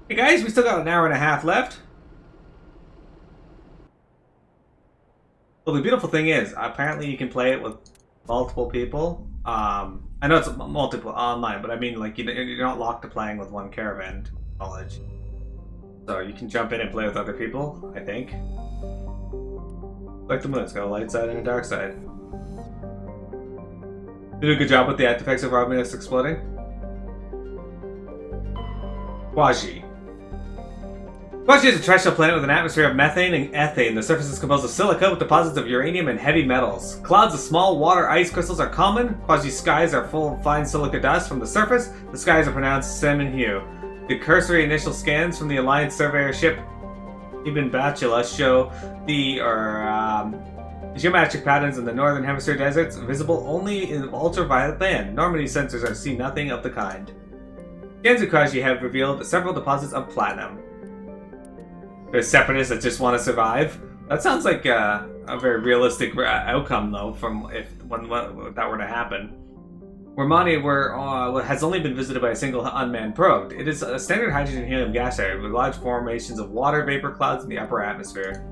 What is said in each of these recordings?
Hey guys, we still got an hour and a half left. Well, the beautiful thing is, apparently you can play it with multiple people. I know it's multiple online, but I mean, like, you're not locked to playing with one caravan knowledge. So you can jump in and play with other people, I think. Like the moon, it's got a light side and a dark side. Did a good job with the artifacts of Romulus exploding. Quasi. Quasi is a terrestrial planet with an atmosphere of methane and ethane. The surface is composed of silica with deposits of uranium and heavy metals. Clouds of small water ice crystals are common. Quasi skies are full of fine silica dust from the surface. The skies are pronounced salmon hue. The cursory initial scans from the Alliance surveyor ship Ibn Batula show the geometric patterns in the northern hemisphere deserts visible only in ultraviolet band. Normandy sensors are see nothing of the kind. Scans of Quasi have revealed several deposits of platinum. There's separatists that just want to survive. That sounds like a very realistic outcome, though, from when that were to happen. Romani has only been visited by a single unmanned probe. It is a standard hydrogen-helium gas area with large formations of water vapor clouds in the upper atmosphere.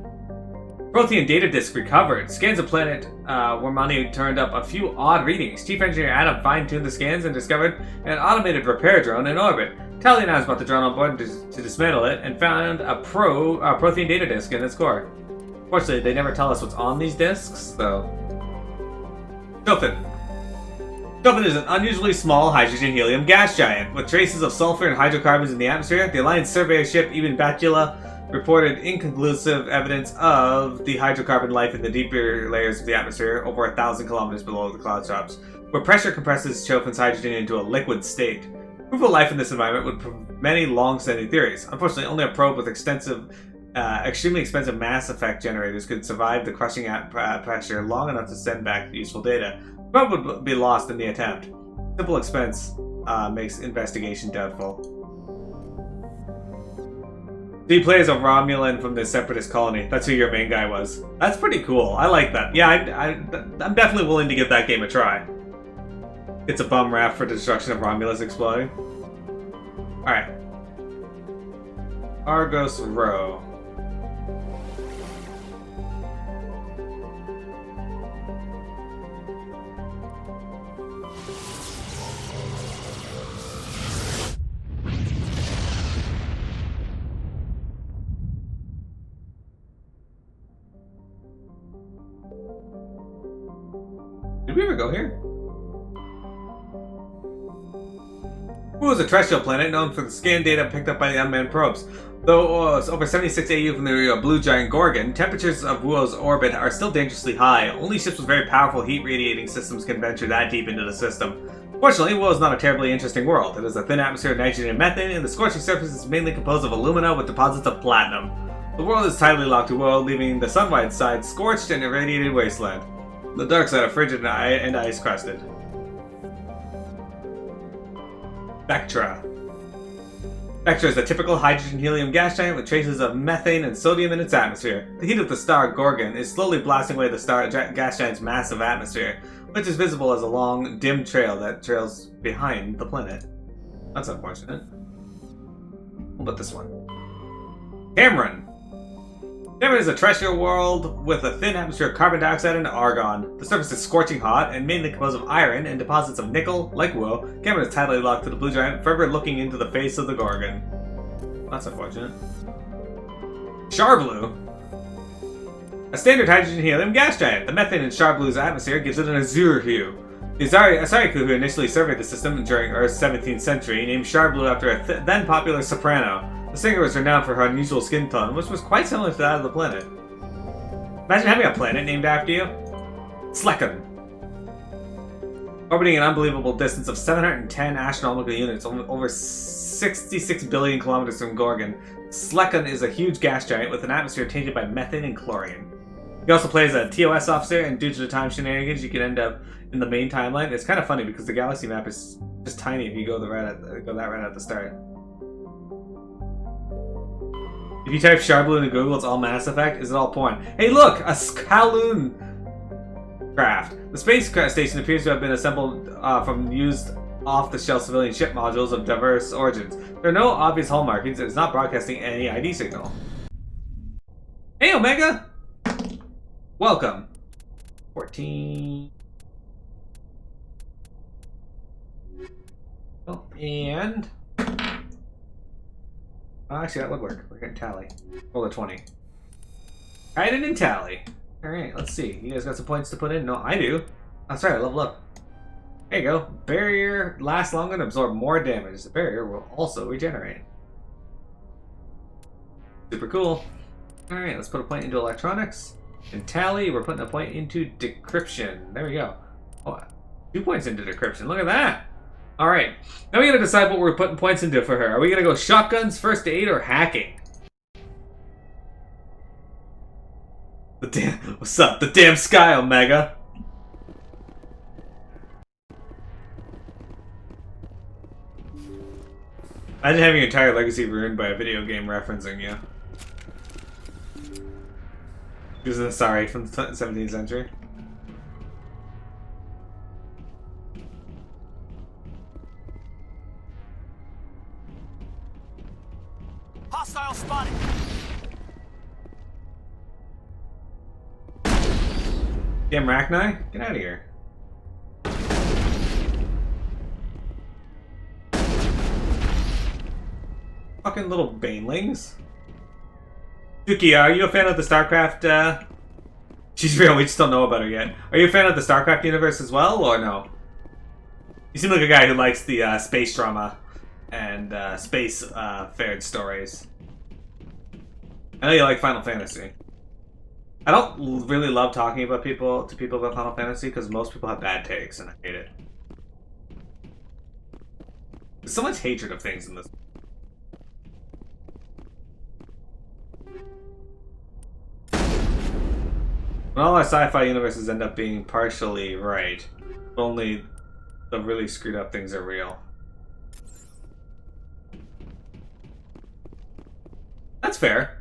Prothean data disk recovered. Scans of planet Romani turned up a few odd readings. Chief Engineer Adam fine-tuned the scans and discovered an automated repair drone in orbit. Tally announced brought the drone on board to dismantle it and found a Prothean data disk in its core. Fortunately, they never tell us what's on these disks, though. Chopin. Chopin is an unusually small hydrogen-helium gas giant. With traces of sulfur and hydrocarbons in the atmosphere, the Alliance surveyor ship Ibn Batula reported inconclusive evidence of the hydrocarbon life in the deeper layers of the atmosphere over 1,000 kilometers below the cloud tops, where pressure compresses Chopin's hydrogen into a liquid state. Proof of life in this environment would prove many long-standing theories. Unfortunately, only a probe with extremely expensive mass effect generators could survive the crushing pressure long enough to send back useful data. The probe would be lost in the attempt. Simple expense makes investigation doubtful. So you play as a Romulan from the Separatist colony. That's who your main guy was. That's pretty cool. I like that. Yeah, I'm definitely willing to give that game a try. It's a bum rap for destruction of Romulus exploding. Alright. Argos Row. Did we ever go here? Wu is a terrestrial planet known for the scan data picked up by the unmanned probes. Though it's over 76 AU from the blue giant Gorgon, temperatures of Wu's orbit are still dangerously high. Only ships with very powerful heat radiating systems can venture that deep into the system. Fortunately, Wu is not a terribly interesting world. It has a thin atmosphere of nitrogen and methane, and the scorching surface is mainly composed of alumina with deposits of platinum. The world is tidally locked to Wu, leaving the sunwide side scorched and irradiated wasteland. The dark side are frigid and ice-crusted. Spectra. Spectra is a typical hydrogen-helium gas giant with traces of methane and sodium in its atmosphere. The heat of the star Gorgon is slowly blasting away the gas giant's massive atmosphere, which is visible as a long, dim trail that trails behind the planet. That's unfortunate. What about this one? Cameron. Cameron is a terrestrial world with a thin atmosphere of carbon dioxide and argon. The surface is scorching hot and mainly composed of iron and deposits of nickel. Like Wu, Cameron is tidally locked to the blue giant, forever looking into the face of the Gorgon. That's unfortunate. Sharblu. A standard hydrogen-helium gas giant. The methane in Sharblu's atmosphere gives it an azure hue. The Asariku, who initially surveyed the system during Earth's 17th century, named Sharblu after a then-popular soprano. The singer was renowned for her unusual skin tone, which was quite similar to that of the planet. Imagine having a planet named after you. Slekken. Orbiting an unbelievable distance of 710 astronomical units, over 66 billion kilometers from Gorgon, Slekken is a huge gas giant with an atmosphere tainted by methane and chlorine. You also play as a TOS officer, and due to the time shenanigans, you can end up in the main timeline. It's kind of funny because the galaxy map is just tiny if you go that right at the start. If you type Sharblu into Google, it's all Mass Effect. Is it all porn? Hey look! A Kowloon craft. The space station appears to have been assembled from used off-the-shelf civilian ship modules of diverse origins. There are no obvious hull markings, and it's not broadcasting any ID signal. Hey, Omega! Welcome. 14. Oh, and... actually, that would work. We're getting tally. Roll a 20. I didn't tally. Alright, let's see. You guys got some points to put in? No, I do. That's right, I level up. There you go. Barrier lasts longer and absorb more damage. The barrier will also regenerate. Super cool. Alright, let's put a point into electronics. And tally, we're putting a point into decryption. There we go. Oh, 2 points into decryption. Look at that. Alright, now we gotta decide what we're putting points into for her. Are we gonna go shotguns, first aid, or hacking? The damn, what's up? The damn sky, Omega. Imagine having your entire legacy ruined by a video game referencing you. Using a sorry from the 17th century. Hostile spotted. Damn Rachni, get out of here. Fucking little banelings. Yuki, are you a fan of the StarCraft, She's real, we just don't know about her yet. Are you a fan of the StarCraft universe as well, or no? You seem like a guy who likes the, space drama and, space, fared stories. I know you like Final Fantasy. I don't really love talking about people about Final Fantasy because most people have bad takes and I hate it. There's so much hatred of things in this. When all our sci-fi universes end up being partially right, only the really screwed up things are real. That's fair.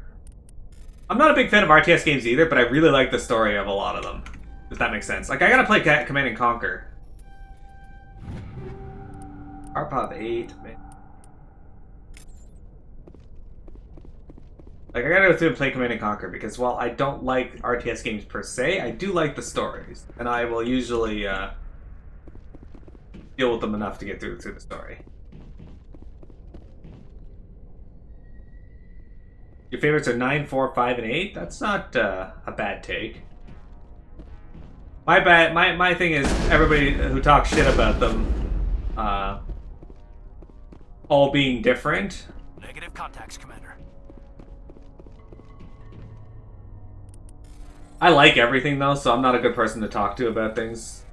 I'm not a big fan of RTS games either, but I really like the story of a lot of them. If that makes sense. Like, I gotta play Command and Conquer. Arpov 8, man. Like, I gotta go through and play Command and Conquer, because while I don't like RTS games per se, I do like the stories. And I will usually, deal with them enough to get through the story. Your favorites are 9, 4, 5, and 8? That's not, a bad take. My thing is, everybody who talks shit about them, all being different. Negative contacts, Commander. I like everything though, so I'm not a good person to talk to about things.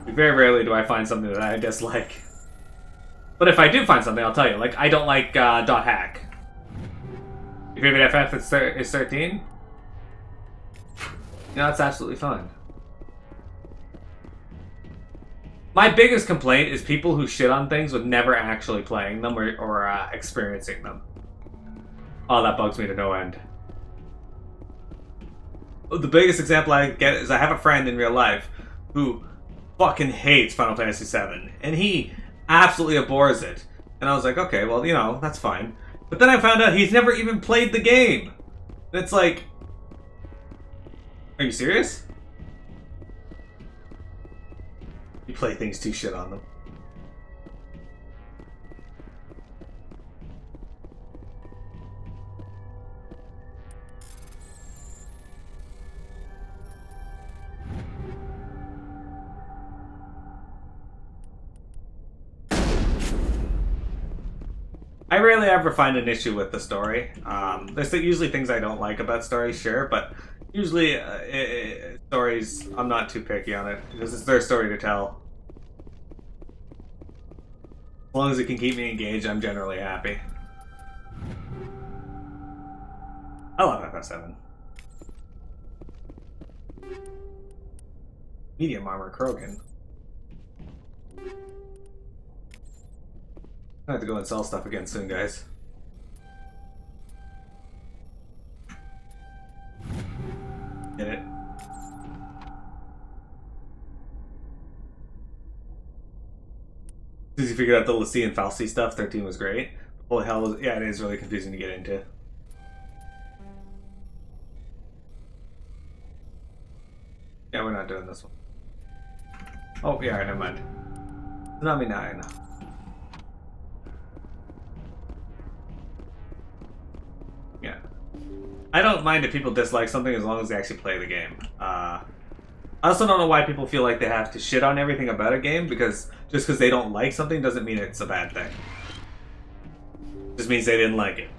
Very rarely do I find something that I dislike. But if I do find something, I'll tell you. Like, I don't like .hack. Your favorite FF is 13? You know, that's absolutely fine. My biggest complaint is people who shit on things with never actually playing them or experiencing them. Oh, that bugs me to no end. The biggest example I get is I have a friend in real life who fucking hates Final Fantasy VII. And he absolutely abhors it. And I was like, okay, well, you know, that's fine. But then I found out he's never even played the game. And it's like, are you serious? You play things too shit on them. I rarely ever find an issue with the story. There's usually things I don't like about stories, sure, but usually stories, I'm not too picky on it, because it's their story to tell. As long as it can keep me engaged, I'm generally happy. I love FF7. Medium armor Krogan. I have to go and sell stuff again soon, guys. Get it? figured out the Lassie and Falsey stuff, 13 was great. Holy hell, yeah, it is really confusing to get into. Yeah, we're not doing this one. Oh, yeah, never mind. Tsunami 9. Yeah. I don't mind if people dislike something as long as they actually play the game. I also don't know why people feel like they have to shit on everything about a game, because just because they don't like something doesn't mean it's a bad thing. It just means they didn't like it.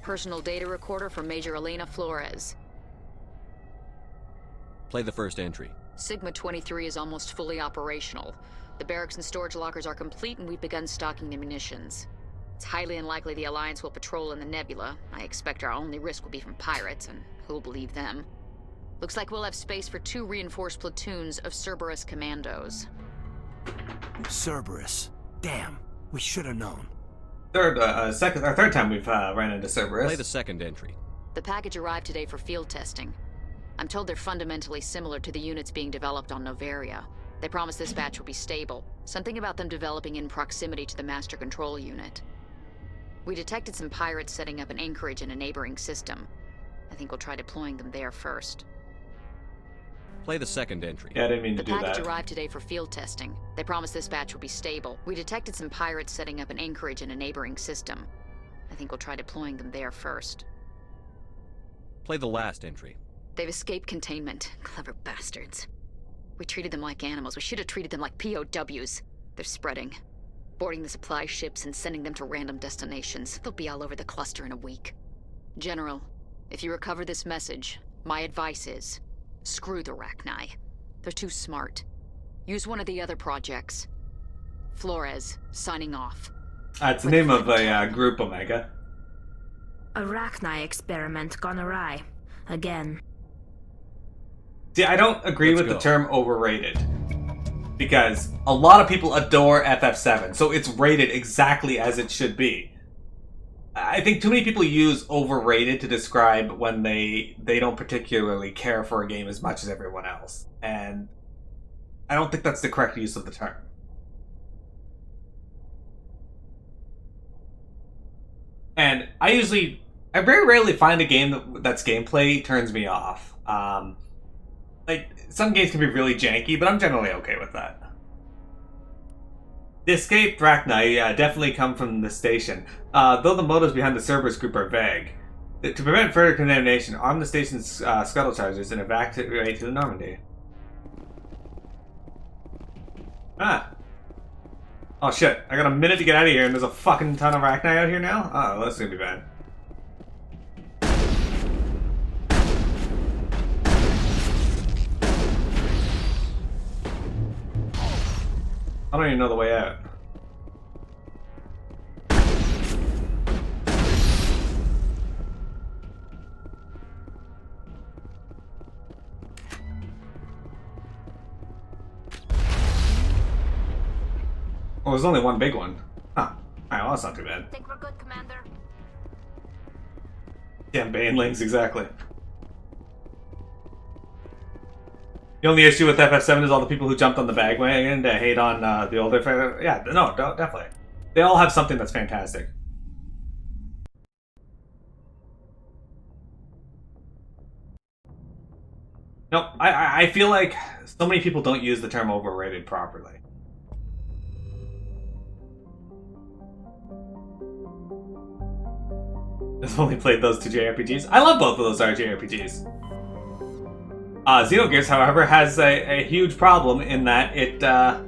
Personal data recorder for Major Elena Flores. Play the first entry. Sigma 23 is almost fully operational. The barracks and storage lockers are complete, and we've begun stocking the munitions. It's highly unlikely the Alliance will patrol in the nebula. I expect our only risk will be from pirates, and who'll believe them? Looks like we'll have space for 2 reinforced platoons of Cerberus commandos. Cerberus. Damn, we should have known. Third time we've ran into Cerberus. Play the second entry. The package arrived today for field testing. I'm told they're fundamentally similar to the units being developed on Noveria. They promise this batch will be stable. Something about them developing in proximity to the master control unit. We detected some pirates setting up an anchorage in a neighboring system. I think we'll try deploying them there first. Play the second entry. Yeah, I didn't mean to do that. The package arrived today for field testing. They promise this batch will be stable. We detected some pirates setting up an anchorage in a neighboring system. I think we'll try deploying them there first. Play the last entry. They've escaped containment. Clever bastards. We treated them like animals. We should have treated them like POWs. They're spreading. Boarding the supply ships and sending them to random destinations. They'll be all over the cluster in a week. General, if you recover this message, my advice is, screw the Rachni. They're too smart. Use one of the other projects. Flores, signing off. It's the name of a group, Omega. A Rachni experiment gone awry. Again. See, I don't agree with the term overrated. Because a lot of people adore FF7, so it's rated exactly as it should be. I think too many people use overrated to describe when they don't particularly care for a game as much as everyone else. And I don't think that's the correct use of the term. And I very rarely find a game that's gameplay turns me off. Like, some games can be really janky, but I'm generally okay with that. The escaped Rachni definitely come from the station, though the motives behind the Cerberus group are vague. To prevent further contamination, arm the station's scuttle chargers and evacuate to Normandy. Ah. Oh shit, I got a minute to get out of here and there's a fucking ton of Rachni out here now? Oh, that's gonna be bad. I don't even know the way out. Oh, there's only one big one. Huh. Alright, well that's not too bad. Think we're good, Commander? Damn banelings, exactly. The only issue with FF7 is all the people who jumped on the bandwagon to hate on the older... Yeah, no, definitely. They all have something that's fantastic. Nope, I feel like so many people don't use the term overrated properly. I've only played those 2 JRPGs. I love both of those JRPGs. Xenogears, however, has a huge problem in that it, I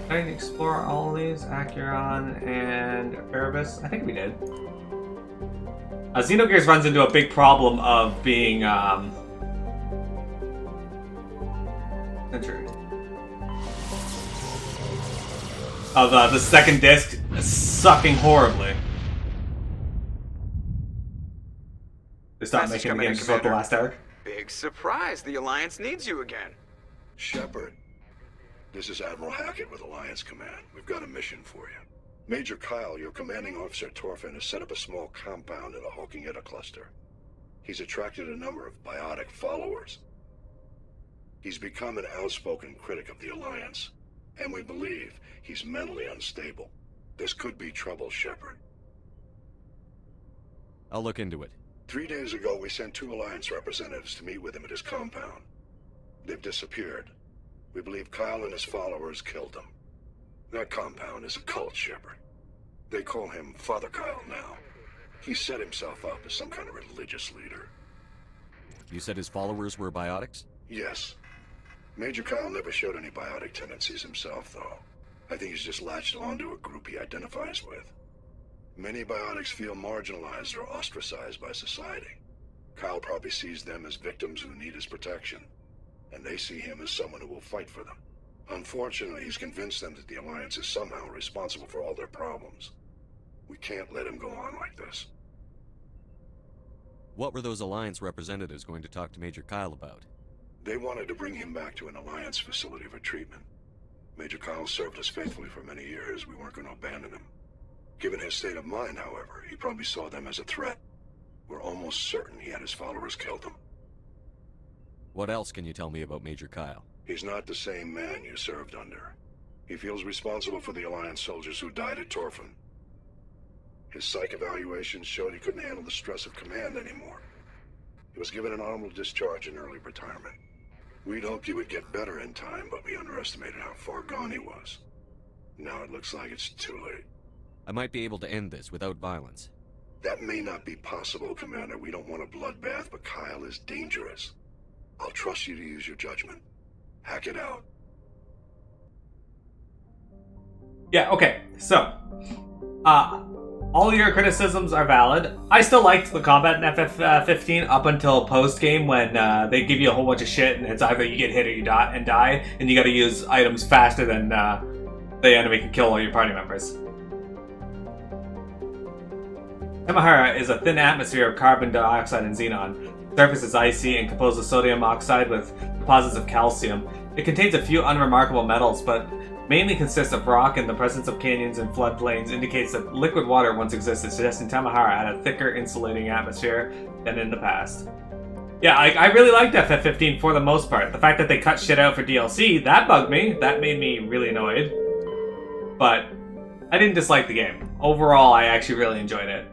didn't explore all these, Acheron and Erebus. I think we did. Xenogears runs into a big problem of being, censored. Of the second disc sucking horribly. They stopped making the game just about the last arc. Big surprise, the Alliance needs you again. Shepard, this is Admiral Hackett with Alliance Command. We've got a mission for you. Major Kyle, your commanding officer Torfin, has set up a small compound in the Hulking Ida cluster. He's attracted a number of biotic followers. He's become an outspoken critic of the Alliance, and we believe he's mentally unstable. This could be trouble, Shepard. I'll look into it. 3 days ago, we sent 2 Alliance representatives to meet with him at his compound. They've disappeared. We believe Kyle and his followers killed them. That compound is a cult, Shepard. They call him Father Kyle now. He set himself up as some kind of religious leader. You said his followers were biotics? Yes. Major Kyle never showed any biotic tendencies himself, though. I think he's just latched onto a group he identifies with. Many biotics feel marginalized or ostracized by society. Kyle probably sees them as victims who need his protection, and they see him as someone who will fight for them. Unfortunately, he's convinced them that the Alliance is somehow responsible for all their problems. We can't let him go on like this. What were those Alliance representatives going to talk to Major Kyle about? They wanted to bring him back to an Alliance facility for treatment. Major Kyle served us faithfully for many years. We weren't going to abandon him. Given his state of mind, however, he probably saw them as a threat. We're almost certain he had his followers killed him. What else can you tell me about Major Kyle? He's not the same man you served under. He feels responsible for the Alliance soldiers who died at Torfin. His psych evaluations showed he couldn't handle the stress of command anymore. He was given an honorable discharge in early retirement. We'd hoped he would get better in time, but we underestimated how far gone he was. Now it looks like it's too late. I might be able to end this without violence. That may not be possible, Commander. We don't want a bloodbath, but Kyle is dangerous. I'll trust you to use your judgment. Hackett out. Yeah, okay, so, all your criticisms are valid. I still liked the combat in FF15 up until post-game when they give you a whole bunch of shit and it's either you get hit or you die, and you gotta use items faster than the enemy can kill all your party members. Tamahara is a thin atmosphere of carbon dioxide and xenon. The surface is icy and composed of sodium oxide with deposits of calcium. It contains a few unremarkable metals, but mainly consists of rock, and the presence of canyons and floodplains indicates that liquid water once existed, suggesting Tamahara had a thicker insulating atmosphere than in the past. Yeah, I really liked FF15 for the most part. The fact that they cut shit out for DLC, that bugged me. That made me really annoyed. But I didn't dislike the game. Overall, I actually really enjoyed it.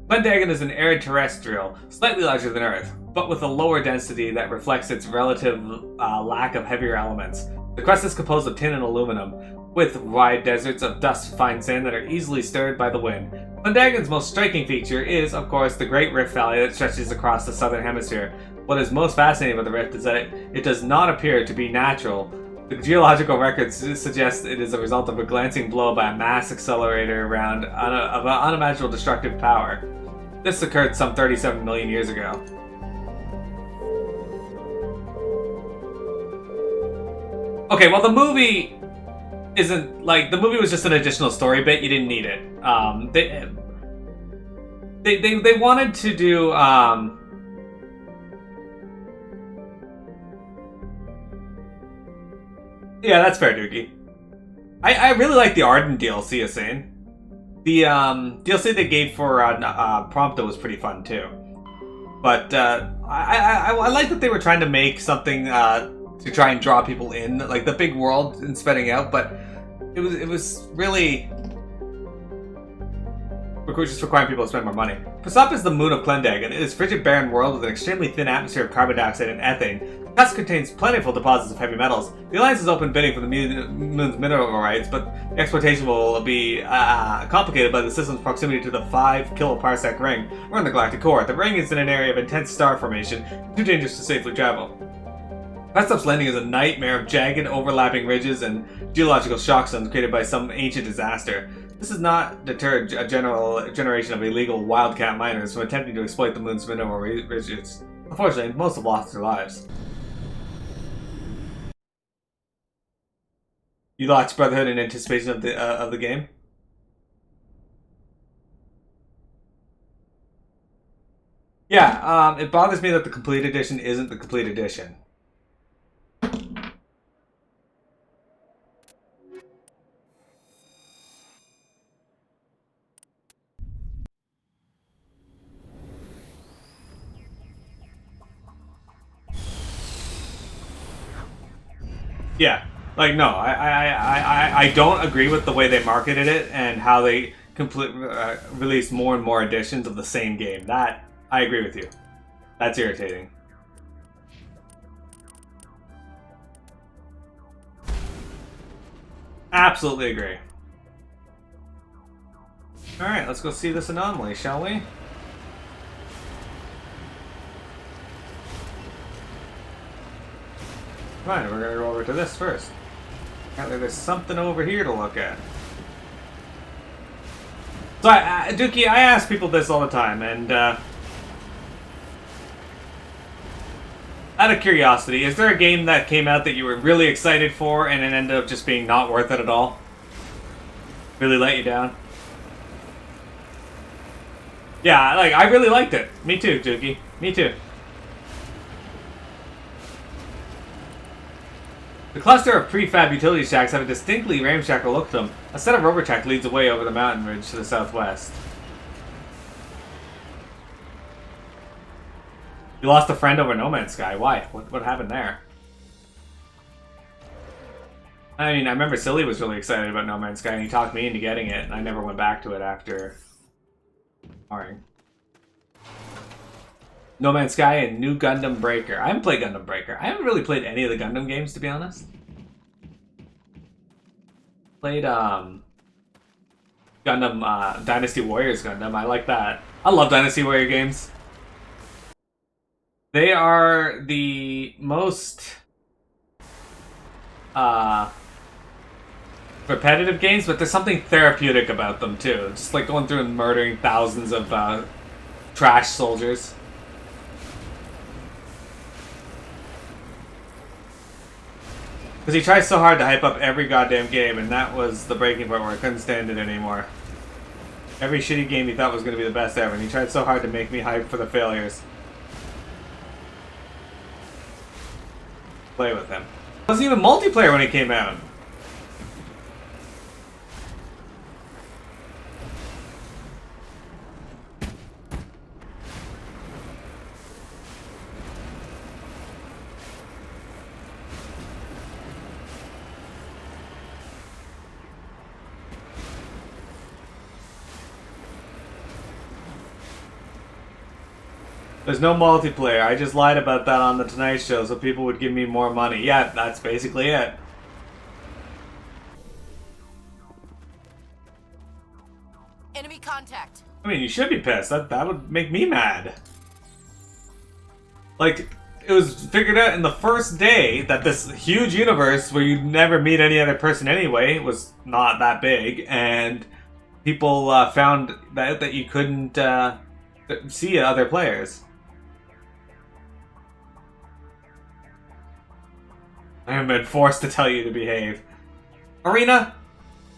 Glendagan is an arid terrestrial, slightly larger than Earth, but with a lower density that reflects its relative lack of heavier elements. The crust is composed of tin and aluminum, with wide deserts of dust-fine sand that are easily stirred by the wind. Glendagan's most striking feature is, of course, the Great Rift Valley that stretches across the southern hemisphere. What is most fascinating about the rift is that it does not appear to be natural. The geological records suggest it is a result of a glancing blow by a mass accelerator around of unimaginable destructive power. This occurred some 37 million years ago. Okay, well the movie isn't, like, the movie was just an additional story bit, you didn't need it. They wanted to do, yeah, that's fair, Dookie. I really like the Arden DLC, Asane. The DLC they gave for Prompto was pretty fun too. But I like that they were trying to make something to try and draw people in, like the big world and spreading out. But it was really just requiring people to spend more money. Prasop is the moon of Glendagan. It is a frigid, barren world with an extremely thin atmosphere of carbon dioxide and ethane. The crust contains plentiful deposits of heavy metals. The Alliance is open bidding for the moon's mineral rights, but the exploitation will be complicated by the system's proximity to the 5 kiloparsec ring, or in the galactic core. The ring is in an area of intense star formation, too dangerous to safely travel. Prasop's landing is a nightmare of jagged, overlapping ridges and geological shock zones created by some ancient disaster. This has not deterred a generation of illegal wildcat miners from attempting to exploit the moon's mineral ridges. Unfortunately, most have lost their lives. You launched Brotherhood in anticipation of the game? Yeah, it bothers me that the complete edition isn't the complete edition. Yeah. Like, no, I don't agree with the way they marketed it and how they released more and more editions of the same game. That, I agree with you. That's irritating. Absolutely agree. Alright, let's go see this anomaly, shall we? Fine, we're gonna go over to this first. Apparently there's something over here to look at. So, Dookie, I ask people this all the time, and out of curiosity, is there a game that came out that you were really excited for and it ended up just being not worth it at all? Really let you down? Yeah, like, I really liked it. Me too, Dookie. Me too. The cluster of prefab utility shacks have a distinctly ramshackle look to them. A set of rubber track leads away over the mountain ridge to the southwest. You lost a friend over No Man's Sky. Why? What happened there? I mean, I remember Silly was really excited about No Man's Sky and he talked me into getting it, and I never went back to it after... Boring. No Man's Sky and New Gundam Breaker. I haven't played Gundam Breaker. I haven't really played any of the Gundam games, to be honest. Played, Gundam, Dynasty Warriors Gundam. I like that. I love Dynasty Warrior games. They are the most, repetitive games, but there's something therapeutic about them, too. Just like going through and murdering thousands of, trash soldiers. Because he tries so hard to hype up every goddamn game, and that was the breaking point where I couldn't stand it anymore. Every shitty game he thought was going to be the best ever, and he tried so hard to make me hype for the failures. Play with him. It wasn't even multiplayer when he came out. There's no multiplayer. I just lied about that on the Tonight Show so people would give me more money. Yeah, that's basically it. Enemy contact. I mean, you should be pissed. That would make me mad. Like, it was figured out in the first day that this huge universe where you'd never meet any other person anyway was not that big, and people found that you couldn't see other players. I have been forced to tell you to behave. Arena,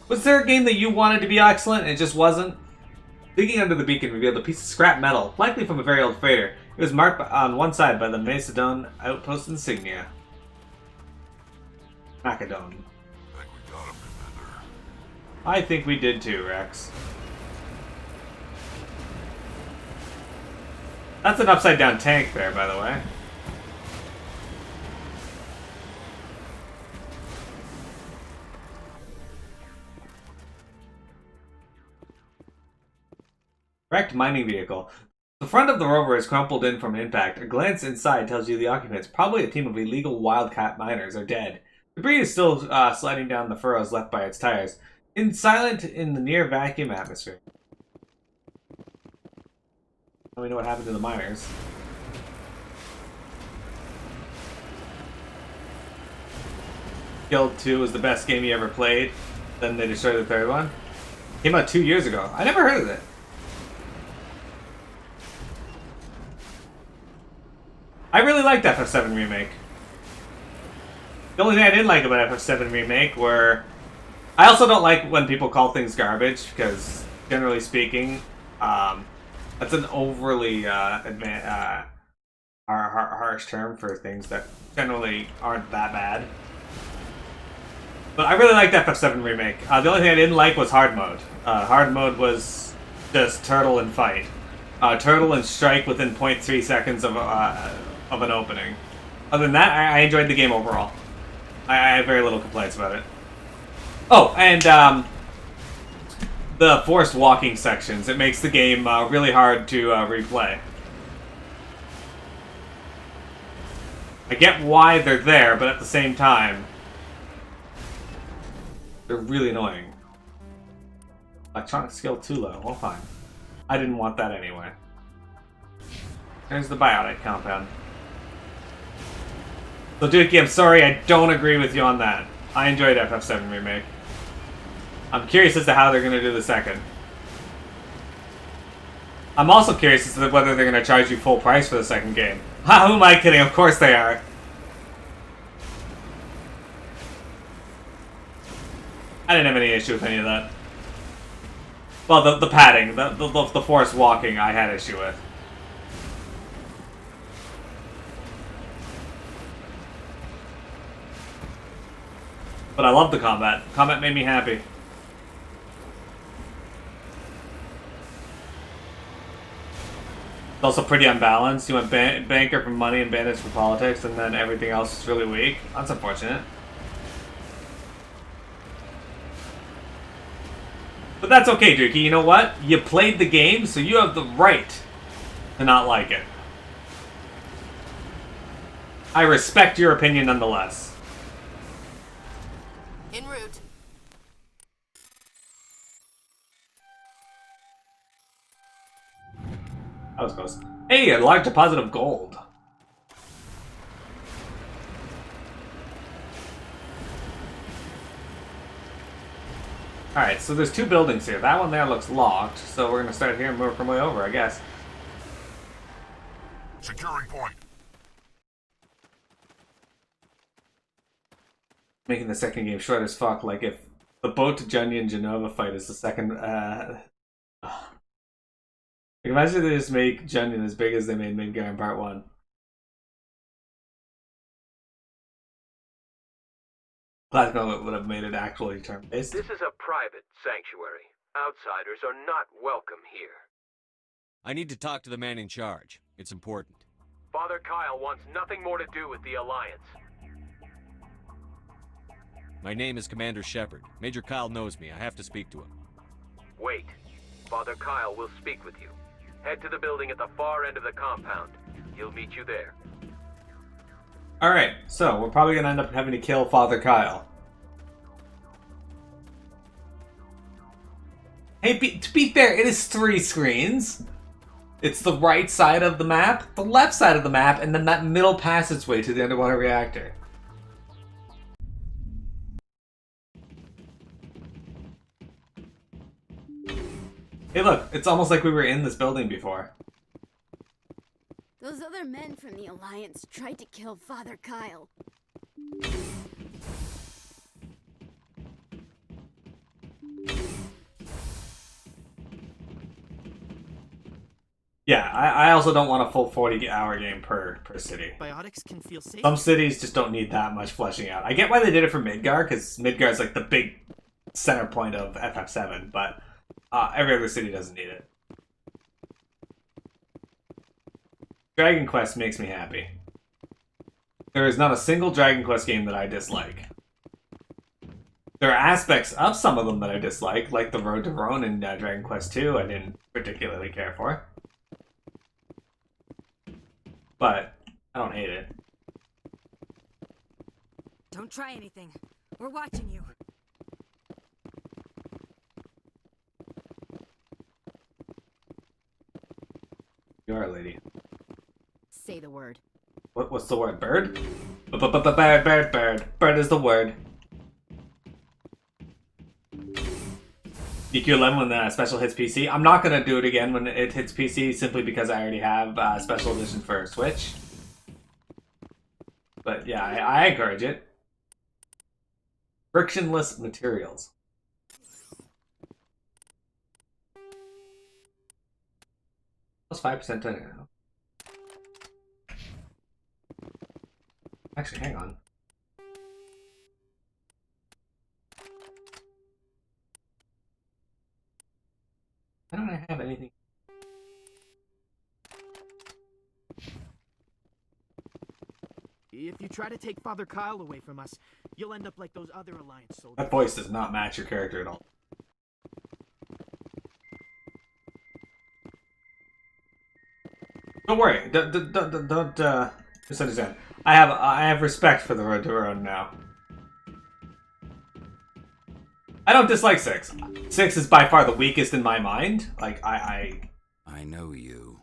was there a game that you wanted to be excellent and it just wasn't? Digging under the beacon revealed a piece of scrap metal, likely from a very old freighter. It was marked on one side by the Macedon outpost insignia. Macedon. I think we did too, Rex. That's an upside down tank there, by the way. Wrecked mining vehicle. The front of the rover is crumpled in from impact. A glance inside tells you the occupants, probably a team of illegal wildcat miners, are dead. Debris is still sliding down the furrows left by its tires. Silent in the near vacuum atmosphere. We know what happened to the miners. Guild 2 was the best game you ever played. Then they destroyed the third one. Came out 2 years ago. I never heard of it. I really liked FF7 Remake. The only thing I didn't like about FF7 Remake were... I also don't like when people call things garbage, because, generally speaking, that's an overly harsh term for things that generally aren't that bad. But I really liked FF7 Remake. The only thing I didn't like was hard mode. Hard mode was just turtle and fight. Turtle and strike within 0.3 seconds of an opening. Other than that, I enjoyed the game overall. I have very little complaints about it. Oh, and the forced walking sections. It makes the game really hard to replay. I get why they're there, but at the same time, they're really annoying. Electronic skill too low. Well, fine. I didn't want that anyway. There's the biotic compound. So, Dookie, I'm sorry, I don't agree with you on that. I enjoyed FF7 Remake. I'm curious as to how they're going to do the second. I'm also curious as to whether they're going to charge you full price for the second game. Who am I kidding? Of course they are. I didn't have any issue with any of that. Well, the padding, the forced walking, I had issue with. But I love the combat. Combat made me happy. It's also pretty unbalanced. You went banker for money and bandits for politics, and then everything else is really weak. That's unfortunate. But that's okay, Dookie. You know what? You played the game, so you have the right to not like it. I respect your opinion nonetheless. En route. That was close. Hey, a large deposit of gold. Alright, so there's two buildings here. That one there looks locked, so we're gonna start here and work our way over, I guess. Securing point. Making the second game short as fuck, like if the boat to Junyan Genova fight is the second, imagine they just make Junyan as big as they made Midgar in part 1. Glasgow would have made it actually turn-based. This is a private sanctuary. Outsiders are not welcome here. I need to talk to the man in charge. It's important. Father Kyle wants nothing more to do with the Alliance. My name is Commander Shepard. Major Kyle knows me. I have to speak to him. Wait. Father Kyle will speak with you. Head to the building at the far end of the compound. He'll meet you there. Alright, so we're probably gonna end up having to kill Father Kyle. Hey, to be fair, it is 3 screens. It's the right side of the map, the left side of the map, and then that middle passageway to the underwater reactor. Hey look, it's almost like we were in this building before. Those other men from the Alliance tried to kill Father Kyle. Yeah, I also don't want a full 40-hour game per city. Biotics can feel safe. Some cities just don't need that much fleshing out. I get why they did it for Midgar, because Midgar's like the big center point of FF7, but every other city doesn't need it. Dragon Quest makes me happy. There is not a single Dragon Quest game that I dislike. There are aspects of some of them that I dislike, like the Road to Rhone in Dragon Quest II I didn't particularly care for. But I don't hate it. Don't try anything. We're watching you. You are a lady. Say the word. What's the word? Bird? Bird. Bird is the word. DQ11 when the special hits PC. I'm not gonna do it again when it hits PC simply because I already have special edition for Switch. But yeah, I encourage it. Frictionless materials. Plus 5% to now. Actually, hang on. Why don't I have anything? If you try to take Father Kyle away from us, you'll end up like those other Alliance soldiers. That voice does not match your character at all. Don't worry. Don't misunderstand. I have respect for the Road to Ruin now. I don't dislike 6. 6 is by far the weakest in my mind. Like, I know you,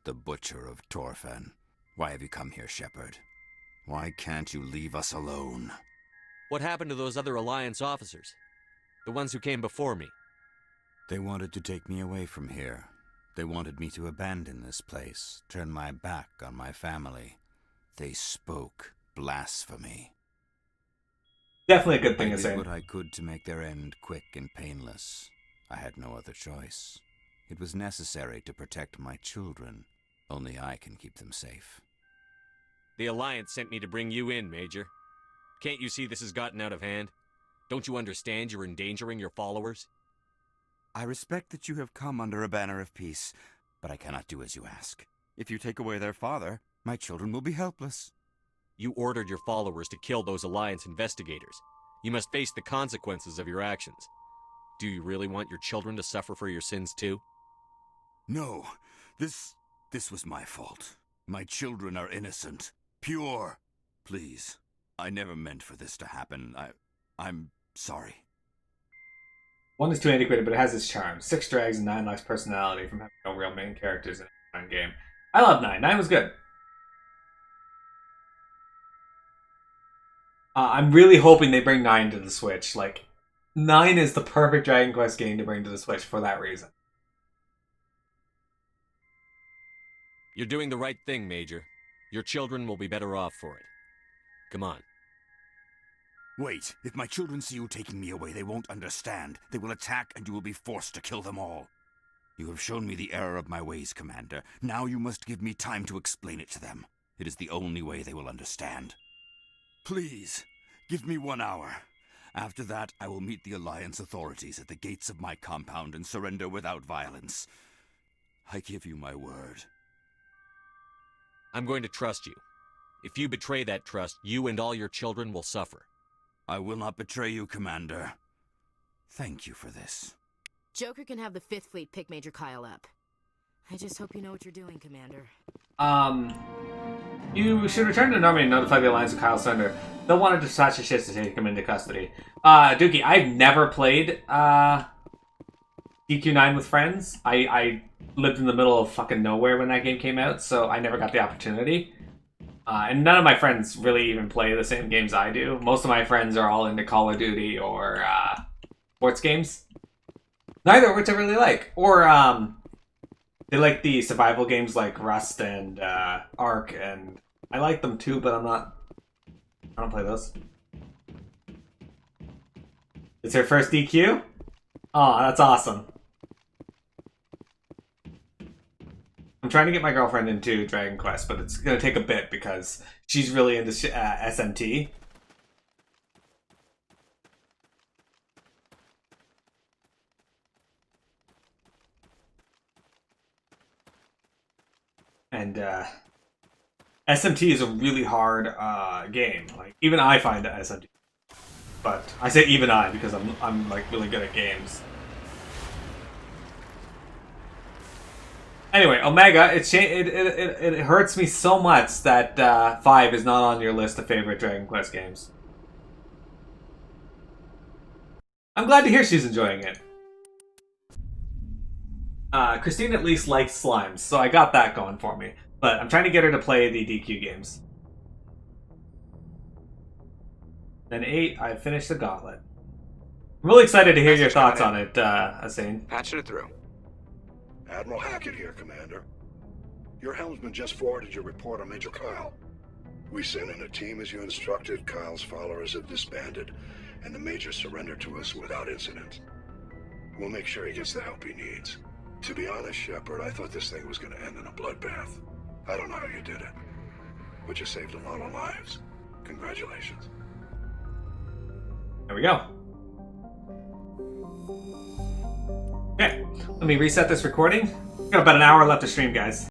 the Butcher of Torfen. Why have you come here, Shepard? Why can't you leave us alone? What happened to those other Alliance officers? The ones who came before me? They wanted to take me away from here. They wanted me to abandon this place, turn my back on my family. They spoke blasphemy. Definitely a good thing I to say. did what I could to make their end quick and painless. I had no other choice. It was necessary to protect my children. Only I can keep them safe. The Alliance sent me to bring you in, Major. Can't you see this has gotten out of hand? Don't you understand you're endangering your followers? I respect that you have come under a banner of peace, but I cannot do as you ask. If you take away their father, my children will be helpless. You ordered your followers to kill those Alliance investigators. You must face the consequences of your actions. Do you really want your children to suffer for your sins too? No, this was my fault. My children are innocent, pure. Please, I never meant for this to happen. I'm sorry. 1 is too antiquated, but it has its charm. 6 drags and 9 lacks personality from having no real main characters in a game. I love 9. 9 was good. I'm really hoping they bring 9 to the Switch. Like, 9 is the perfect Dragon Quest game to bring to the Switch for that reason. You're doing the right thing, Major. Your children will be better off for it. Come on. Wait, if my children see you taking me away, they won't understand. They will attack and you will be forced to kill them all. You have shown me the error of my ways, Commander. Now you must give me time to explain it to them. It is the only way they will understand. Please, give me 1 hour. After that, I will meet the Alliance authorities at the gates of my compound and surrender without violence. I give you my word. I'm going to trust you. If you betray that trust, you and all your children will suffer. I will not betray you, Commander. Thank you for this. Joker can have the 5th Fleet pick Major Kyle up. I just hope you know what you're doing, Commander. You should return to Normandy and notify the Alliance of Kyle's surrender. They'll want to dispatch the ships to take him into custody. Dookie, I've never played DQ9 with friends. I lived in the middle of fucking nowhere when that game came out, so I never got the opportunity. And none of my friends really even play the same games I do. Most of my friends are all into Call of Duty or sports games. Neither of which I really like. Or they like the survival games like Rust and Ark, and I like them too, but I don't play those. It's her first DQ? Oh, that's awesome. I'm trying to get my girlfriend into Dragon Quest, but it's going to take a bit because she's really into SMT. And SMT is a really hard game. Like, even I find it SMT. But I say even I because I'm like really good at games. Anyway, Omega, it hurts me so much that 5 is not on your list of favorite Dragon Quest games. I'm glad to hear she's enjoying it. Christine at least likes slimes, so I got that going for me. But I'm trying to get her to play the DQ games. Then 8, I finished the Gauntlet. I'm really excited to hear your thoughts on it, Asin. Patching it through. Admiral Hackett here, Commander. Your helmsman just forwarded your report on Major Kyle. We sent in a team as you instructed. Kyle's followers have disbanded, and the Major surrendered to us without incident. We'll make sure he gets the help he needs. To be honest, Shepard, I thought this thing was going to end in a bloodbath. I don't know how you did it, but you saved a lot of lives. Congratulations. There we go. Okay, let me reset this recording. We've got about an hour left to stream, guys.